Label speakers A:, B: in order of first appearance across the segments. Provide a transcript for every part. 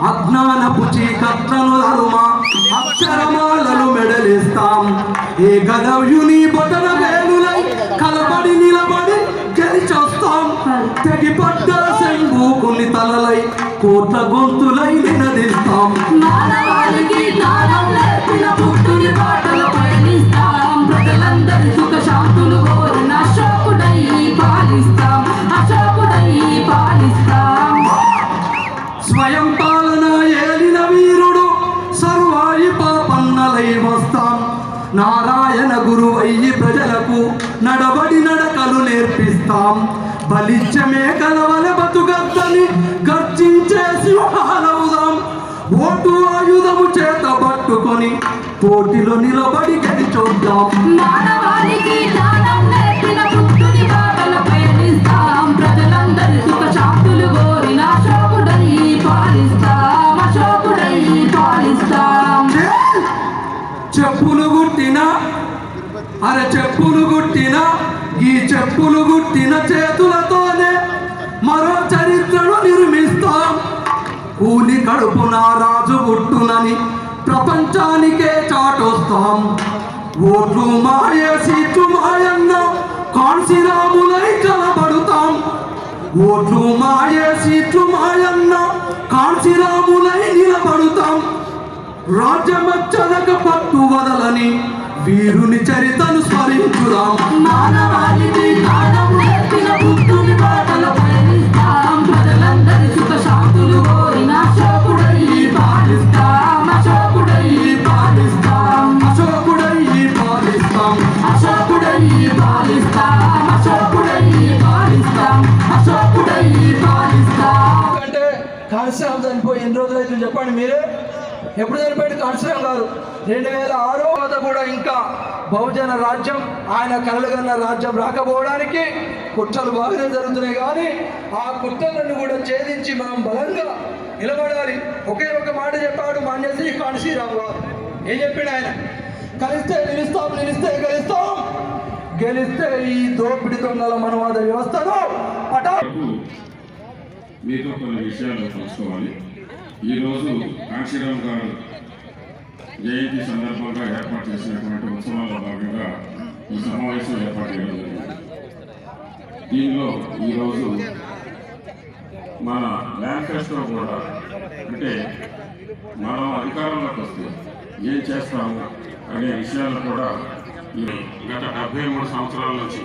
A: అజ్ఞానపు చీకట్లను ధరుమా అక్షరమాలను మెడలిస్తాం ఏ గదవ్యుని బొటన వేలులై కలబడి నిలబడి గెలిచొస్తాం తెగిపడ్డ శంభూకుని తలలై కోట్ల గొంతులై నినదిస్తాం
B: మానవాళికి జ్ఞానం నేర్పిన పుట్టుని బాటలో పయనిస్తాం ప్రజలందరి సుఖ శాంతులు కోరిన అశోకుడై పాలిస్తాం అశోకుడై పాలిస్తాం
A: స్వయం పాలన ఏలిన వీరుడు సర్వాయి పాపన్నలై వస్తాం నారాయణ గురువయ్యి ప్రజలకు నడబడి నడకలు నేర్పిస్తాం బలిచ్చమే కలవల బతుకద్దని గర్జించే సింహాలవుదాం ఓటు ఆయుధము చేత పట్టుకొని పోటీలో నిలబడి గెలిచొద్దాం
B: మానవాళికి జ్ఞానం నేర్పిన పుట్టుని బాటలో పయనిస్తాం ప్రజలందరి సుఖ శాంతులు కోరిన అశోకుడై పాలిస్తాం అశోకుడై పాలిస్తాం
A: చెప్పులు గుట్టిన చెప్పులు గుట్టిన ఈ చెప్పులు గుట్టిన చేతులతోనే మరో చరిత్రను నిర్మిస్తాం కూలి కడుపున రాజు గుట్టునని ప్రపంచానికే చాటొస్తాం ఓట్లు మాయ సీట్లు మాయన్న కాన్సిరాములై కలబడుతాం. ఓట్లు మాయే సీట్లు మాయన్న కాన్సిరాములై నిలబడుతాం. రాజ్యమచ్చదక పట్టు వదలని వీరుని చరితను స్మరించుదాం.
B: మానవాళికి జ్ఞానం నేర్పిన బుద్ధుని బాటలో పయనిస్తాం. ప్రజలందరి సుఖ శాంతులు కోరిన అశోకుడై పాలిస్తాం. అశోకుడై పాలిస్తాం.
A: అశోకుడై పాలిస్తాం.
B: అశోకుడై పాలిస్తాం. అశోకుడై పాలిస్తాం. అశోకుడై పాలిస్తాం.
A: అంటే కాన్సీరామ్ చనిపోయి ఎన్ని రోజులు అయితే చెప్పండి మీరే. ఎప్పుడు చనిపోయాడు కాన్సీరామ్ గారు? 2006 కూడా ఇంకా బహుజన రాజ్యం, ఆయన కలలుగన్న రాజ్యం రాకపోవడానికి కుట్రలు బాగానే జరుగుతున్నాయి. కానీ ఆ కుట్రలను కూడా ఛేదించి మనం బలంగా నిలబడాలి. ఒకే ఒక మాట చెప్పాడు మాన్యశ్రీ కాన్సీరామ్ గారు. ఏం చెప్పాడు ఆయన? కలిస్తే నిలుస్తాం, నిలిస్తే గెలుస్తాం, గెలిస్తే ఈ దోపిడి దొంగల మనవాద వ్యవస్థను పటా.
C: మీతో కొన్ని విషయాలు పంచుకోవాలి. ఈరోజు కాన్సీరామ్ గారు జయంతి సందర్భంగా ఏర్పాటు చేసినటువంటి ఉత్సవాల్లో భాగంగా ఈ సమావేశం ఏర్పాటు చేయడం జరిగింది. దీనిలో ఈరోజు మన మేనిఫెస్టో కూడా, అంటే మనం అధికారంలోకి వస్తే ఏం చేస్తాము అనే విషయాలు కూడా ఈ గత 73 సంవత్సరాల నుంచి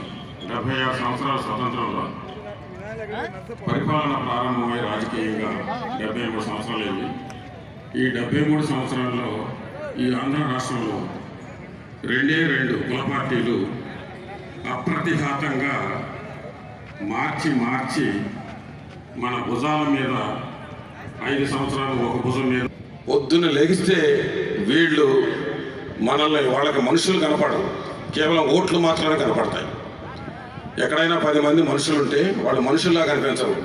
C: 76 సంవత్సరాల స్వతంత్రంలో పరిపాలన ప్రారంభమై రాజకీయంగా 73 సంవత్సరాలైంది. ఈ 73 సంవత్సరాల్లో ఈ ఆంధ్ర రాష్ట్రంలో 2 కుల పార్టీలు అప్రతిఘాతంగా మార్చి మన భుజాల మీద 5 సంవత్సరాలు ఒక భుజం మీద
D: పొద్దున్న లెగిస్తే వీళ్ళు మనల్ని, వాళ్ళకి మనుషులు కనపడరు, కేవలం ఓట్లు మాత్రమే కనపడతాయి. ఎక్కడైనా 10 మంది మనుషులు ఉంటే వాళ్ళు మనుషుల్లా కనిపించరు.